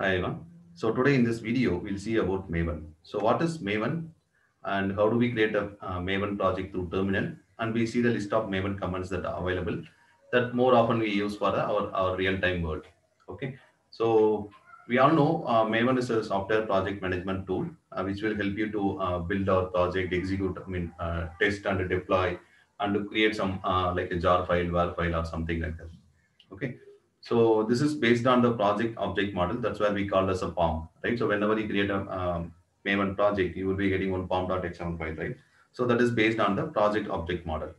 Hi everyone. So today in this video, we'll see about Maven. So what is Maven and how do we create a Maven project through terminal? And we see the list of Maven commands that are available that more often we use for our real-time world. Okay. So we all know Maven is a software project management tool which will help you to build our project, execute, test and deploy and to create some like a jar file, var file or something like that. Okay. So this is based on the project object model. That's why we call as a POM, right? So whenever you create a Maven project, you will be getting one POM.xml file, right? So that is based on the project object model.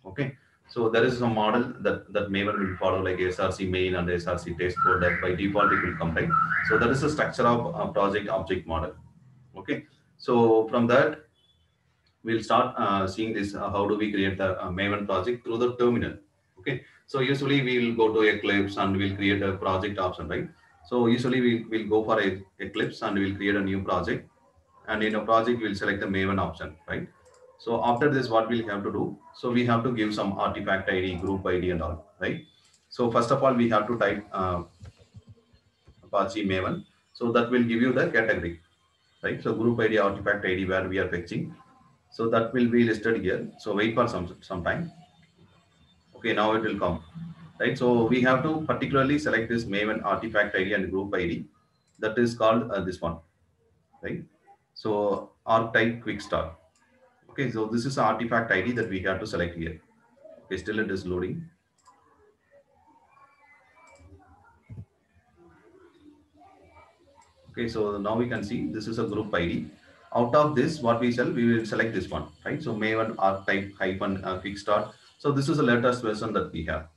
Okay. So there is a model that Maven will follow like SRC main and SRC test folder. By default, it will come, right? So that is the structure of project object model. Okay. So from that, we'll start seeing this how do we create the Maven project through the terminal. Okay, so usually we'll go to Eclipse and we'll create a project option, right? So usually we'll go for a Eclipse and we'll create a new project, and in a project we'll select the Maven option, right? So after this, what we'll have to do, so we have to give some artifact ID, group ID and all, right? So first of all we have to type Apache Maven, so that will give you the category, right? So group ID, artifact ID, where we are fetching, so that will be listed here. So wait for some time. Okay, now it will come, right? So we have to particularly select this Maven artifact ID and group ID. That is called this one, right? So archetype quick start. Okay, so this is the artifact ID that we have to select here. Okay, still it is loading. Okay, so now we can see this is a group ID. Out of this, what we sell, we will select this one, right? So Maven archetype hyphen quick start. So this is the latest version that we have.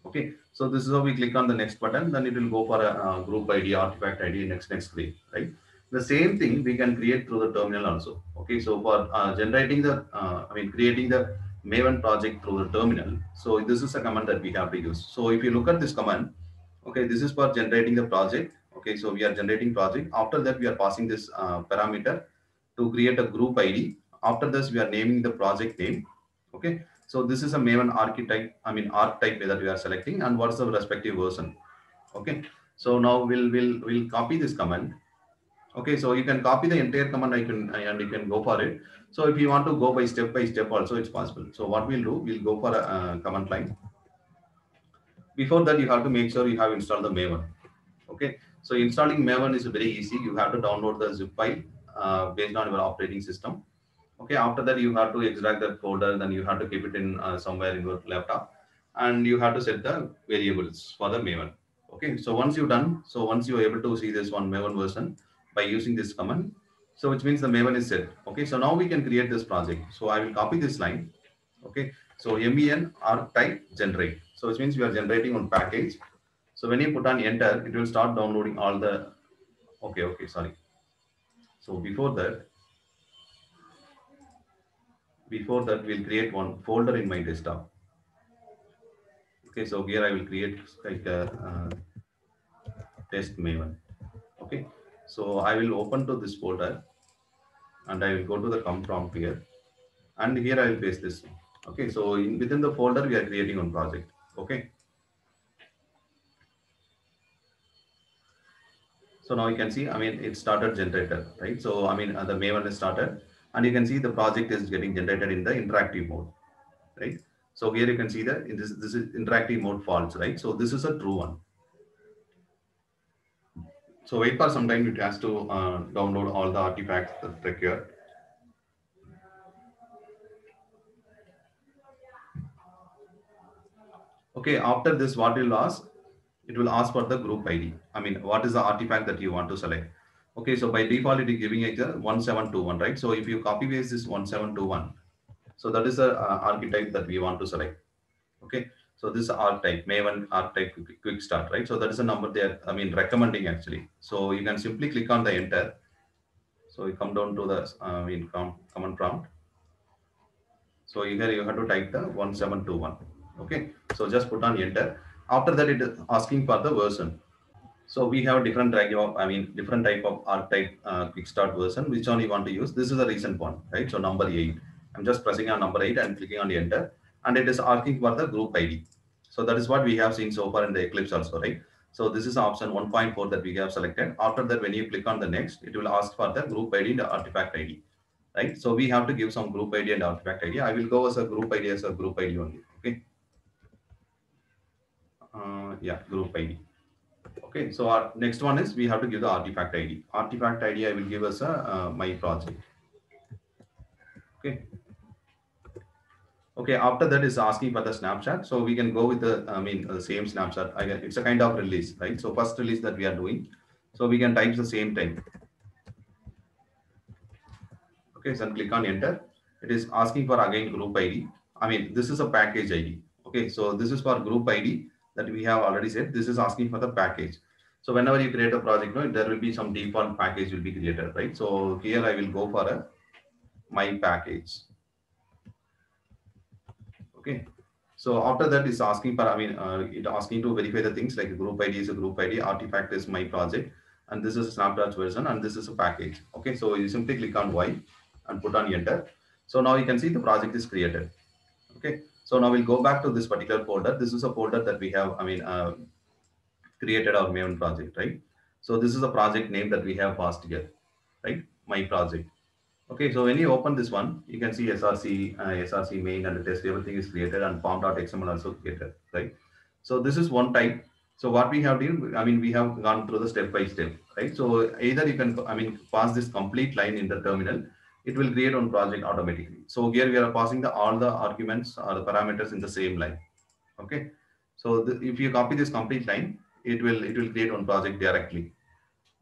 Okay, so this is how we click on the next button, then it will go for a group ID, artifact ID, next screen, right? The same thing we can create through the terminal also. Okay, so for generating the, creating the Maven project through the terminal. So this is a command that we have to use. So if you look at this command, okay, this is for generating the project. Okay, so we are generating project. After that, we are passing this parameter to create a group ID. After this, we are naming the project name. Okay, so this is a Maven archetype, archetype that we are selecting, and what's the respective version. Okay, so now we'll copy this command. Okay, so you can copy the entire command icon and you can go for it. So if you want to go by step also, it's possible. So what we'll do, we'll go for a command line. Before that, you have to make sure you have installed the Maven. Okay, so installing Maven is very easy. You have to download the zip file based on your operating system. Okay, after that you have to extract that folder, then you have to keep it in somewhere in your laptop, and you have to set the variables for the Maven. Okay, so once you're done, so once you're able to see this one Maven version by using this command, so which means the Maven is set. Okay, so now we can create this project. So I will copy this line. Okay, so MEN archetype generate. So which means we are generating one package. So when you put on enter, it will start downloading all the. Okay, sorry. So before that we'll create one folder in my desktop. Okay, so here I will create like a test Maven. Okay, so I will open to this folder and I will go to the come prompt here, and here I will paste this. Okay, so within the folder we are creating one project. Okay, so now you can see, it started generator, right? So the Maven is started, and you can see the project is getting generated in the interactive mode, right? So here you can see that this is interactive mode false, right? So this is a true one. So wait for some time, it has to download all the artifacts that required. Okay, after this, what will ask? It will ask for the group ID. What is the artifact that you want to select? Okay, so by default, it is giving it 1721, right? So if you copy paste this 1721, so that is the archetype that we want to select. Okay, so this is archetype, Maven archetype quick start, right? So that is the number they are, recommending actually. So you can simply click on the enter. So you come down to the command prompt. So here you have to type the 1721. Okay, so just put on enter. After that, it is asking for the version. So we have different type of, different type of archetype quick start version. Which one you want to use? This is a recent one, right? So number 8. I'm just pressing on number 8 and clicking on the enter, and it is asking for the group ID. So that is what we have seen so far in the Eclipse also, right? So this is option 1.4 that we have selected. After that, when you click on the next, it will ask for the group ID and the artifact ID, right? So we have to give some group ID and artifact ID. I will go as a group ID as a group ID only. Okay. Yeah, group ID. Okay. So our next one is we have to give the artifact ID. Artifact ID I will give as a my project. Okay. Okay, after that is asking for the snapshot. So we can go with the, the same snapshot. It's a kind of release, right? So first release that we are doing. So we can type the same time. Okay, so click on enter. It is asking for again group ID. This is a package ID. Okay, so this is for group ID that we have already said. This is asking for the package. So whenever you create a project, no, there will be some default package will be created, right? So here I will go for a my package. Okay. So after that is asking for, it asking to verify the things like group ID is a group ID, artifact is my project, and this is a snapshot version, and this is a package. Okay. So you simply click on Y and put on enter. So now you can see the project is created. Okay. So now we'll go back to this particular folder. This is a folder that we have, created our Maven project, right? So this is a project name that we have passed here, right? My project. Okay, so when you open this one, you can see SRC main and the test, everything is created and form.xml also created, right? So this is one type. So what we have done, we have gone through the step by step, right? So either you can, pass this complete line in the terminal, it will create one project automatically. So here we are passing all the arguments or the parameters in the same line. Okay. So if you copy this complete line, it will create one project directly.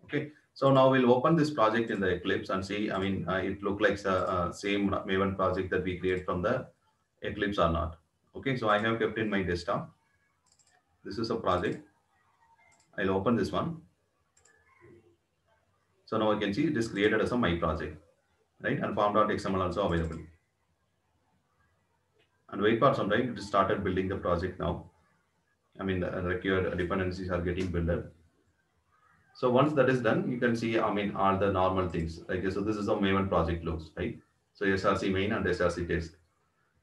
Okay. So now we'll open this project in the Eclipse and see, it look like the same Maven project that we create from the Eclipse or not. Okay. So I have kept in my desktop. This is a project. I'll open this one. So now I can see it is created as a my project, right? And form.xml also available. And wait for some time, it started building the project now. The required dependencies are getting built. So once that is done, you can see, all the normal things. Like, so this is how Maven project looks, right? So SRC main and SRC test.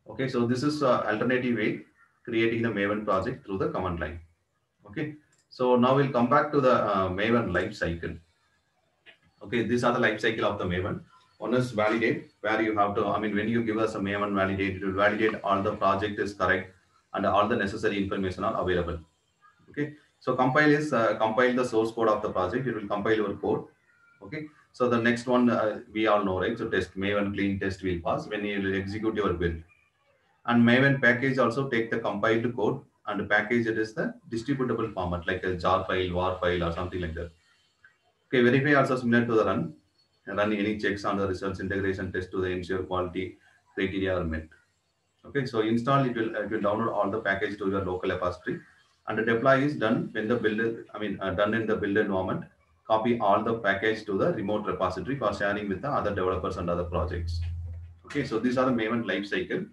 Okay, so this is alternative way creating the Maven project through the command line. Okay, so now we'll come back to the Maven life cycle. Okay, these are the life cycle of the Maven. One is validate, where you have to, when you give us a Maven validate, it will validate all the project is correct and all the necessary information are available. Okay, so compile is compile the source code of the project. It will compile your code. Okay, so the next one we all know, right? So test Maven clean test will pass when you will execute your build. And Maven package also take the compiled code and package it is the distributable format like a jar file, war file, or something like that. Okay, verify also similar to the run. Run any checks on the results integration test to the ensure quality criteria are met. Okay, so install it will download all the package to your local repository, and the deploy is done when the build done in the build environment. Copy all the package to the remote repository for sharing with the other developers and other projects. Okay, so these are the Maven life cycle.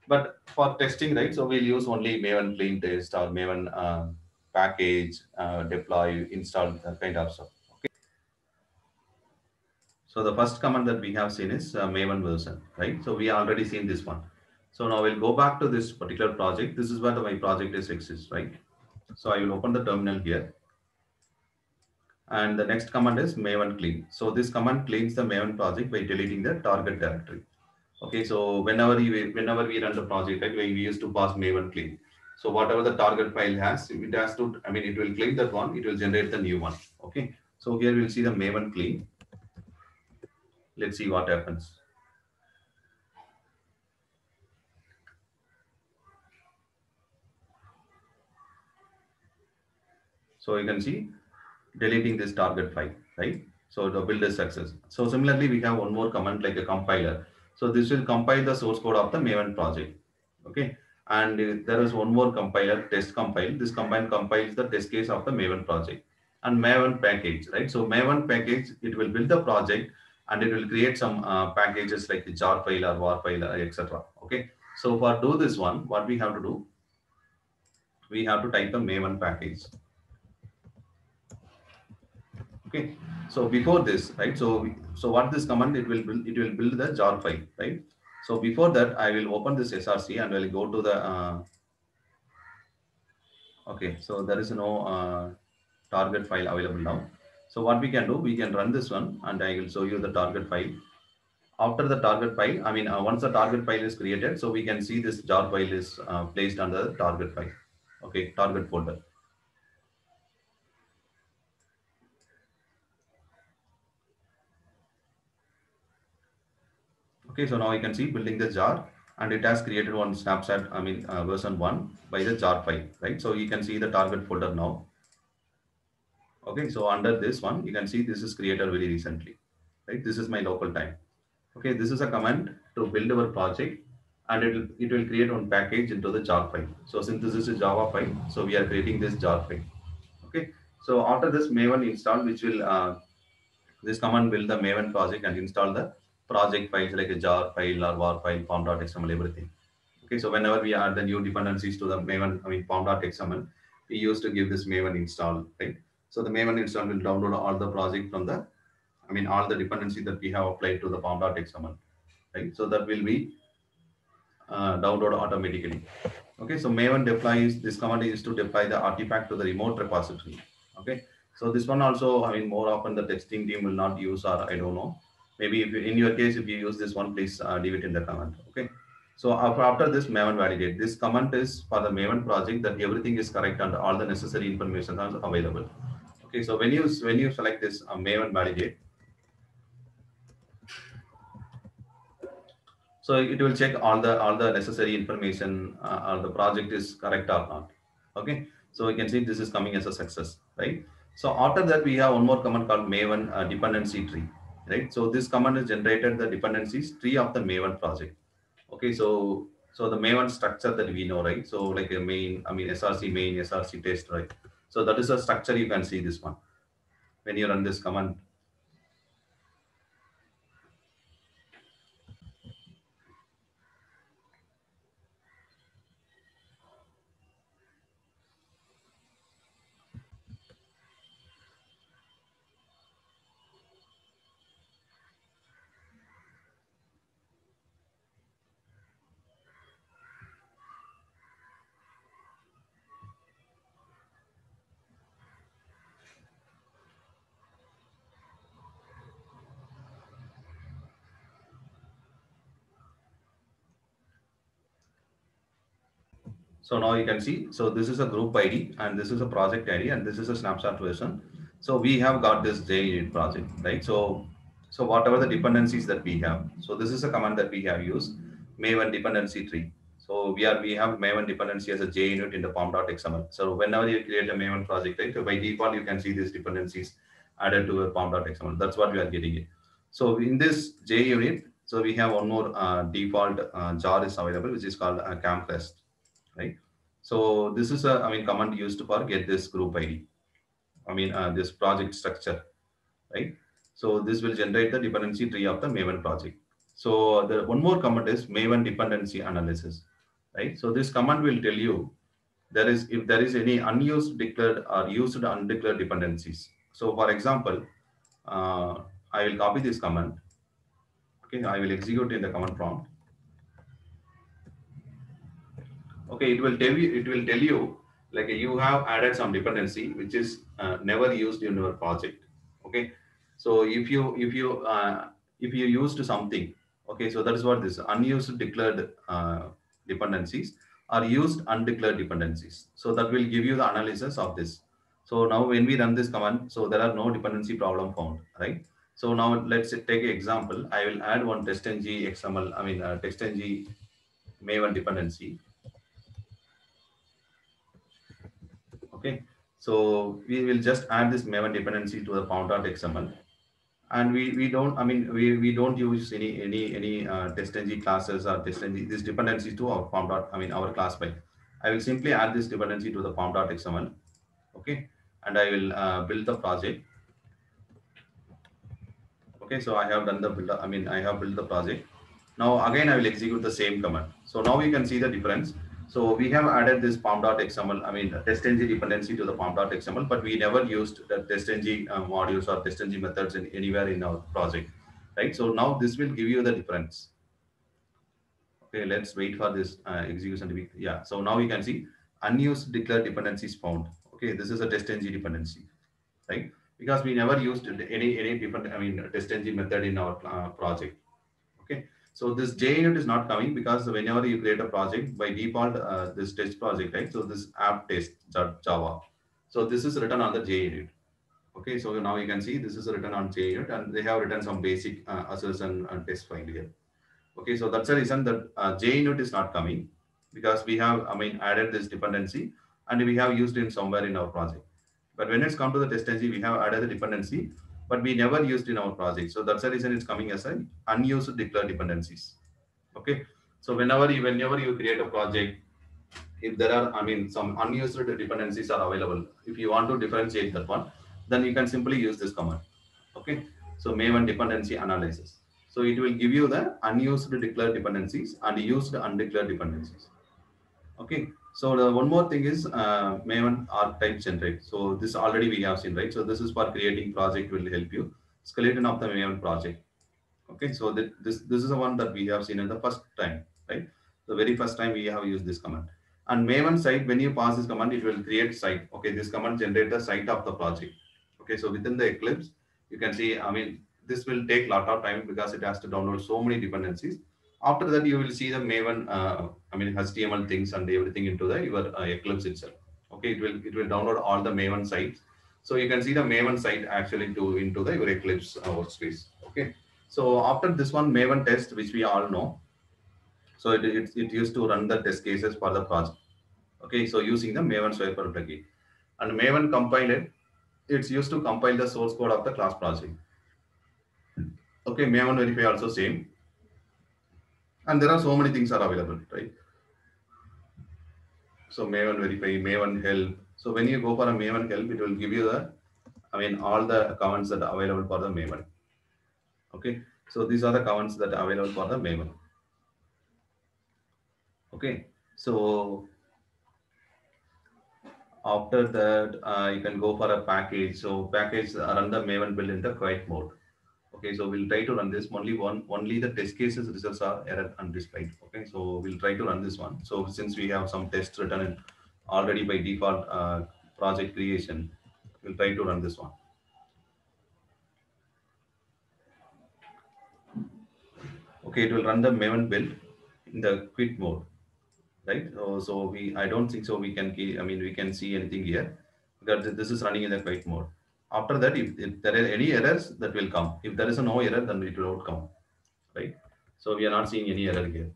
But for testing, right? So we'll use only Maven clean test or Maven package deploy install kind of stuff. Okay. So the first command that we have seen is Maven version, right? So we already seen this one. So now we'll go back to this particular project. This is where my project is exists, right? So I will open the terminal here. And the next command is Maven clean. So this command cleans the Maven project by deleting the target directory. Okay, so whenever we run the project, right, we used to pass Maven clean. So whatever the target file has, it has to, it will clean that one, it will generate the new one. Okay, so here we'll see the Maven clean. Let's see what happens. So you can see deleting this target file, right? So the build is success. So similarly, we have one more command like a compiler. So this will compile the source code of the Maven project. Okay. And there is one more compiler, test compile. This combine compiles the test case of the Maven project and Maven package, right? So Maven package, it will build the project and it will create some packages like the jar file or war file, etc. Okay. So for do this one, what we have to do, we have to type the Maven package. Okay, so before this, right? So what this command it will build the jar file, right? So before that, I will open this SRC and I will go to the. Okay, so there is no target file available now. So what we can do, we can run this one and I will show you the target file. After the target file, once the target file is created, so we can see this jar file is placed under the target file. Okay, target folder. Okay, so now you can see building the jar and it has created one snapshot, version 1 by the jar file, right? So you can see the target folder now. Okay, so under this one, you can see this is created very recently, right? This is my local time. Okay, this is a command to build our project and it will create one package into the jar file. So since this is a Java file, so we are creating this jar file. Okay, so after this Maven install, which will this command build the Maven project and install the project files like a jar file or var file, pom.xml, everything. Okay, so whenever we add the new dependencies to the Maven, pom.xml, we used to give this Maven install, right? So the Maven install will download all the project from the, all the dependency that we have applied to the pom.xml, right? So that will be download automatically. Okay, so Maven deploys, this command is to deploy the artifact to the remote repository. Okay, so this one also, more often the testing team will not use, or I don't know. Maybe if you, in your case, if you use this one, please leave it in the command. Okay, so after this Maven validate, this command is for the Maven project that everything is correct and all the necessary information is available. Okay, so when you select this Maven validate, so it will check all the necessary information, or the project is correct or not. Okay, so we can see this is coming as a success, right? So after that we have one more command called Maven dependency tree, right? So this command has generated the dependencies tree of the Maven project. Okay, so the Maven structure that we know, right? So like a main, SRC main, SRC test, right? So that is a structure. You can see this one when you run this command. So now you can see, so this is a group ID and this is a project ID and this is a snapshot version. So we have got this JUnit project, right? So whatever the dependencies that we have, so this is a command that we have used, Maven dependency tree. So we have Maven dependency as a JUnit in the pom.xml. So whenever you create a Maven project, right, so by default you can see these dependencies added to a pom.xml. That's what we are getting it. So in this JUnit, so we have one more default jar is available, which is called camprest, right? So this is a, command used for get this group ID. This project structure, right? So this will generate the dependency tree of the Maven project. So the one more command is Maven dependency analysis, right? So this command will tell you if there is any unused declared or used undeclared dependencies. So for example, I will copy this command. Okay, I will execute in the command prompt. Okay, it will tell you like you have added some dependency which is never used in your project. Okay, so if you used something, okay, so that is what this unused declared dependencies are used undeclared dependencies. So that will give you the analysis of this. So now when we run this command, so there are no dependency problem found, right? So now let's take an example. I will add one testng xml, testng maven dependency. Okay, so we will just add this Maven dependency to the pom.xml, and we don't, we don't use any testng classes or testng this dependency to our our class file. I will simply add this dependency to the pom.xml. Okay, and I will build the project. Okay, so I have done the build. I have built the project. Now again, I will execute the same command. So now you can see the difference. So we have added this pom.xml, testng dependency to the pom.xml, but we never used the testng modules or testng methods in anywhere in our project, right? So now this will give you the difference. Okay, let's wait for this execution to be, yeah. So now you can see unused declared dependencies found. Okay, this is a testng dependency. right? Because we never used any different, I mean, test engine method in our project. Okay, so this JUnit is not coming because whenever you create a project, by default, this test project, right? So this app test Java. So this is written on the JUnit. Okay, so now you can see this is written on JUnit, and they have written some basic assertion and test file here. Okay, so that's the reason that JUnit is not coming, because we have, I mean, added this dependency and we have used it somewhere in our project. But when it's come to the test engine, we have added the dependency, but we never used in our project. So that's the reason it's coming as an unused declared dependencies. Okay, so whenever you create a project, if there are, I mean, some unused dependencies are available, if you want to differentiate that one, then you can simply use this command. Okay, so Maven dependency analysis. So it will give you the unused declared dependencies and used undeclared dependencies. Okay, so the one more thing is Maven archetype generate. So this already we have seen, right? So this is for creating project, will help you skeleton of the Maven project. Okay, so this is the one that we have seen in the first time, right? The very first time we have used this command. And Maven site, when you pass this command, it will create site. Okay, this command generate the site of the project. Okay, so within the Eclipse, you can see, I mean, this will take a lot of time because it has to download so many dependencies. After that, you will see the Maven, I mean, HTML things and everything into the your Eclipse itself. Okay, it will download all the Maven sites. So you can see the Maven site actually to into the your Eclipse workspace. Okay, so after this one Maven test, which we all know, so it used to run the test cases for the project. Okay, so using the Maven Swiper plugin and Maven compiler, it's used to compile the source code of the class project. Okay, Maven verify also same, and there are so many things are available, right? So Maven verify, Maven help. So when you go for a Maven help, it will give you the, I mean, all the commands that are available for the Maven. Okay, so these are the commands that are available for the Maven. Okay, so after that, you can go for a package. So package run the Maven build in the quiet mode. Okay, so we'll try to run this only the test cases results are error undisplayed. Okay, so we'll try to run this one. So since we have some tests written in already by default project creation, we'll try to run this one. Okay, it will run the Maven build in the quit mode, right? So I don't think so we can I mean, we can see anything here because this is running in the quiet mode. After that, if there are any errors, that will come. If there is no error, then it will not come, right? So we are not seeing any error here.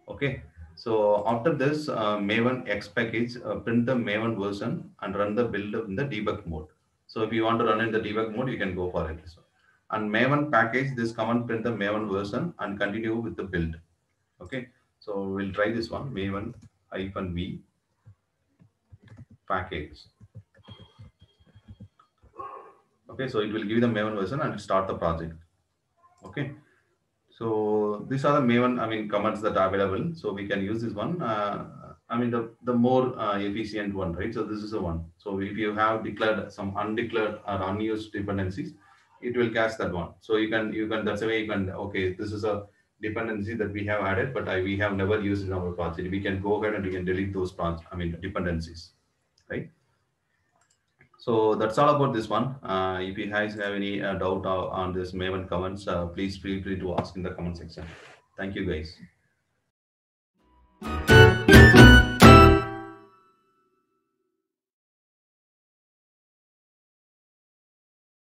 Okay. So after this Maven X package, print the Maven version and run the build in the debug mode. So if you want to run in the debug mode, you can go for it. So, and Maven package, this command print the Maven version and continue with the build. Okay. So we'll try this one, Maven -v package. Okay. So it will give you the Maven version and start the project. Okay. So these are the Maven, I mean, commands that are available. So we can use this one. I mean, the more efficient one, right? So this is the one. So if you have declared some undeclared or unused dependencies, it will catch that one. So you can that's the way you can, okay, this is a dependency that we have added, but we have never used in our project. We can go ahead and we can delete those dependencies, right? So that's all about this one. If you guys have any doubt on this Maven comments, please feel free to ask in the comment section. Thank you, guys.